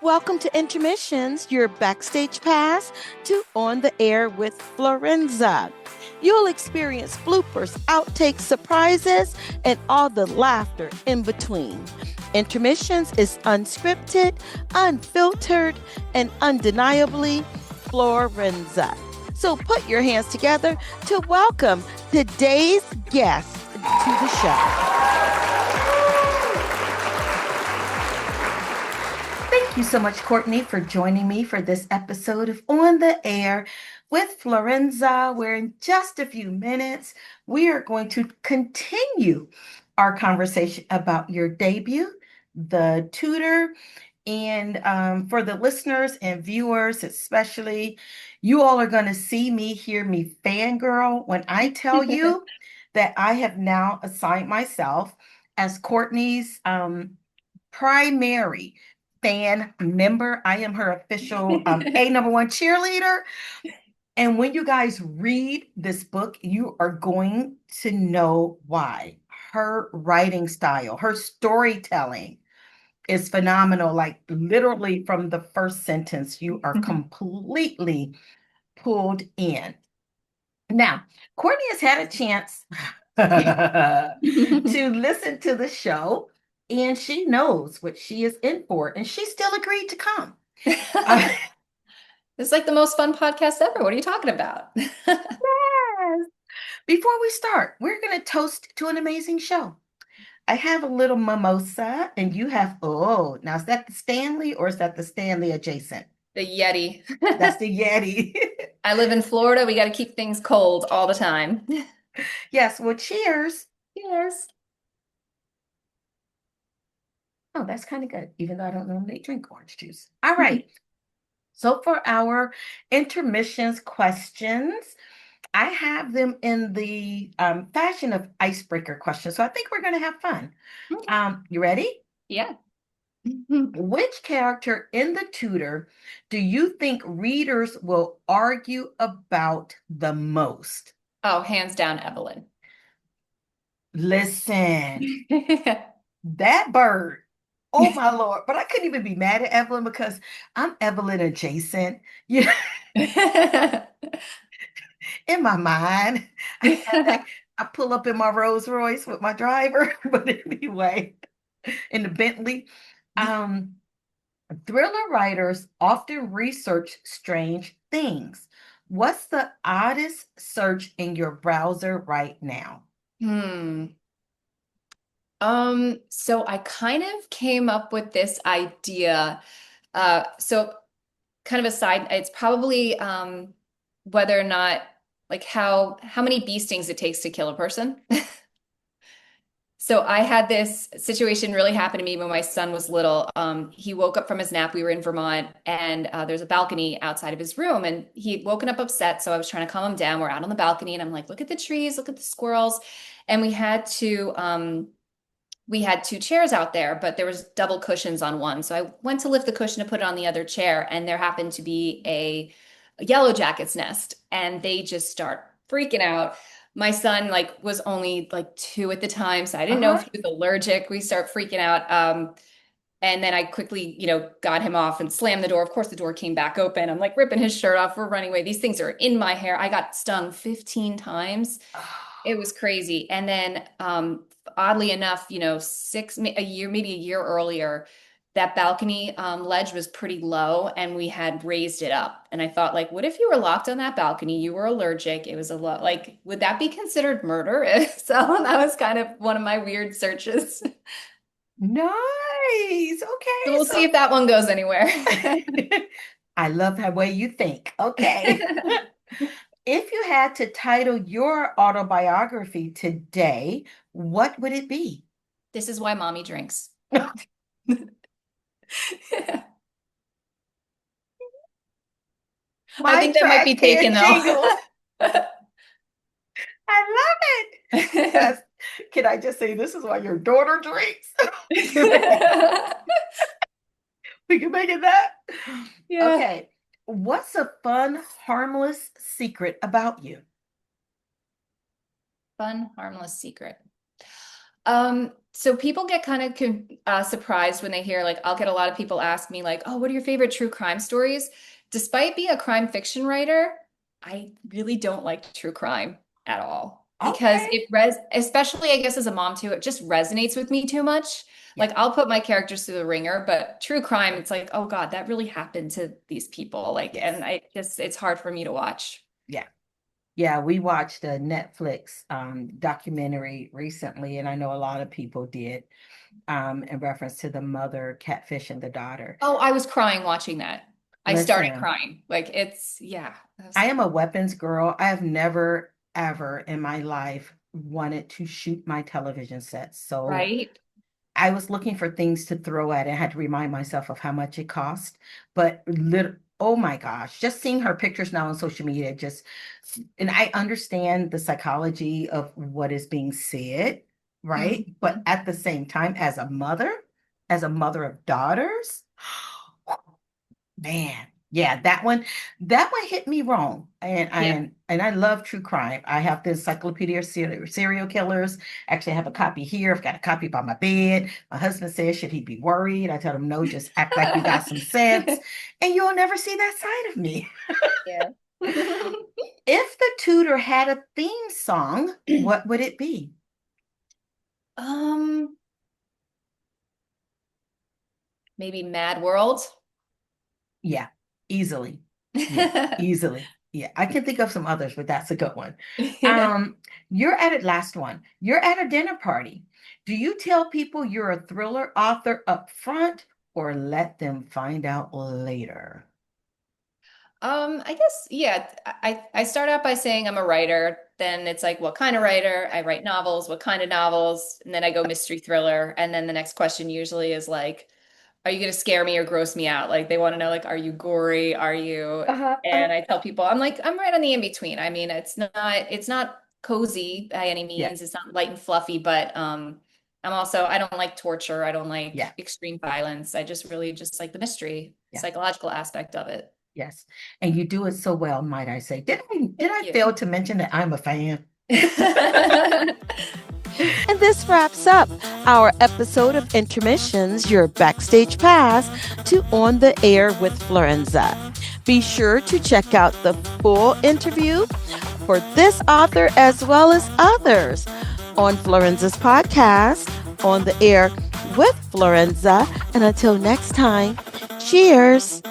welcome to Intermissions, your backstage pass to On the Air with Florenza. You'll experience bloopers, outtakes, surprises, and all the laughter in between. Intermissions is unscripted, unfiltered, and undeniably Florenza. So put your hands together to welcome today's guest to the show. Thank you so much, Courtney, for joining me for this episode of On the Air with Florenza, where in just a few minutes, we are going to continue our conversation about your debut, The Tutor. And for the listeners and viewers, especially, you all are going to see me, hear me fangirl when I tell you that I have now assigned myself as Courtney's primary fan member. I am her official #1 cheerleader. And when you guys read this book, you are going to know why. Her writing style, her storytelling is phenomenal. Like literally from the first sentence, you are completely pulled in. Now, Courtney has had a chance to listen to the show, and she knows what she is in for, and she still agreed to come. It's like the most fun podcast ever. What are you talking about? Yes. Before we start, we're going to toast to an amazing show. I have a little mimosa, and you have, now is that the Stanley or is that the Stanley adjacent? The Yeti. That's the Yeti. I live in Florida. We got to keep things cold all the time. Yes, well, cheers. Cheers. Oh, that's kind of good, even though I don't normally drink orange juice. All right. So for our intermissions questions, I have them in the fashion of icebreaker questions. So I think we're going to have fun. Okay. You ready? Yeah. Which character in The Tutor do you think readers will argue about the most? Oh, hands down, Evelyn. Listen, that bird. Oh my Lord. But I couldn't even be mad at Evelyn because I'm Evelyn adjacent. Yeah. In my mind. I pull up in my Rolls Royce with my driver. But anyway, in the Bentley. Thriller writers often research strange things. What's the oddest search in your browser right now? So I kind of came up with this idea. So kind of a side, it's probably whether or not like how many bee stings it takes to kill a person. So I had this situation really happen to me when my son was little. He woke up from his nap. We were in Vermont, and there's a balcony outside of his room, and he'd woken up upset. So I was trying to calm him down. We're out on the balcony, and I'm like, "Look at the trees, look at the squirrels," and we had two chairs out there, but there was double cushions on one. So I went to lift the cushion to put it on the other chair, and there happened to be a yellow jacket's nest, and they just start freaking out. My son was only 2 at the time, so I didn't know if he was allergic. We start freaking out. And then I quickly, got him off and slammed the door. Of course, the door came back open. I'm like ripping his shirt off. We're running away. These things are in my hair. I got stung 15 times. It was crazy. And then, oddly enough, maybe a year earlier, that balcony ledge was pretty low and we had raised it up. And I thought, what if you were locked on that balcony? You were allergic. It was would that be considered murder? So that was kind of one of my weird searches. Nice. Okay. So we'll see if that one goes anywhere. I love the way you think. Okay. If you had to title your autobiography today, what would it be? This is why mommy drinks. I think that might be taken though. I love it. Can I just say this is why your daughter drinks? We can make it that. Yeah. Okay. What's a fun, harmless secret about you? Fun, harmless secret. So people get kind of surprised when they hear, like, I'll get a lot of people ask me, like, oh, what are your favorite true crime stories? Despite being a crime fiction writer, I really don't like true crime at all because Okay. especially I guess as a mom too, it just resonates with me too much. Yeah. Like I'll put my characters through the ringer, but true crime, it's like, oh God, that really happened to these people. Like, Yes. and it's hard for me to watch. Yeah. Yeah, we watched a Netflix documentary recently, and I know a lot of people did, in reference to the mother catfishing the daughter. Oh, I was crying watching that. I started Listen, crying. Like yeah. I am a weapons girl. I have never, ever in my life wanted to shoot my television sets. So Right? I was looking for things to throw at it. I had to remind myself of how much it cost. But oh my gosh, just seeing her pictures now on social media, just, and I understand the psychology of what is being said, right? But Mhm. at the same time, as a mother of daughters, man, yeah, that one hit me wrong. And Yeah. I love true crime. I have the encyclopedia of serial killers. Actually, I have a copy here. I've got a copy by my bed. My husband says, should he be worried? I tell him, no, just act like you got some sense, and you'll never see that side of me. Yeah. If the tutor had a theme song, what would it be? Um, Maybe Mad World. Yeah, easily. Yeah, easily. Yeah, I can think of some others, but that's a good one. Um, you're at it, last one. You're at a dinner party. Do you tell people you're a thriller author up front or let them find out later? I guess, yeah, I start out by saying I'm a writer. Then it's like, what kind of writer? I write novels. What kind of novels? And then I go mystery thriller. And then the next question usually is like, are you going to scare me or gross me out? Like they want to know, like, are you gory? Are you? Uh-huh, And I tell people, I'm like, I'm right on the in between. I mean, it's not cozy by any yeah, means. It's not light and fluffy, but I don't like torture. I don't like yeah, extreme violence. I just really just like the mystery, yeah, psychological aspect of it. yes. And you do it so well, might I say. Did Thank I you. fail to mention that I'm a fan? And this wraps up our episode of Intermissions, your backstage pass to On the Air with Florenza. Be sure to check out the full interview for this author as well as others on Florenza's podcast, On the Air with Florenza. And until next time, cheers.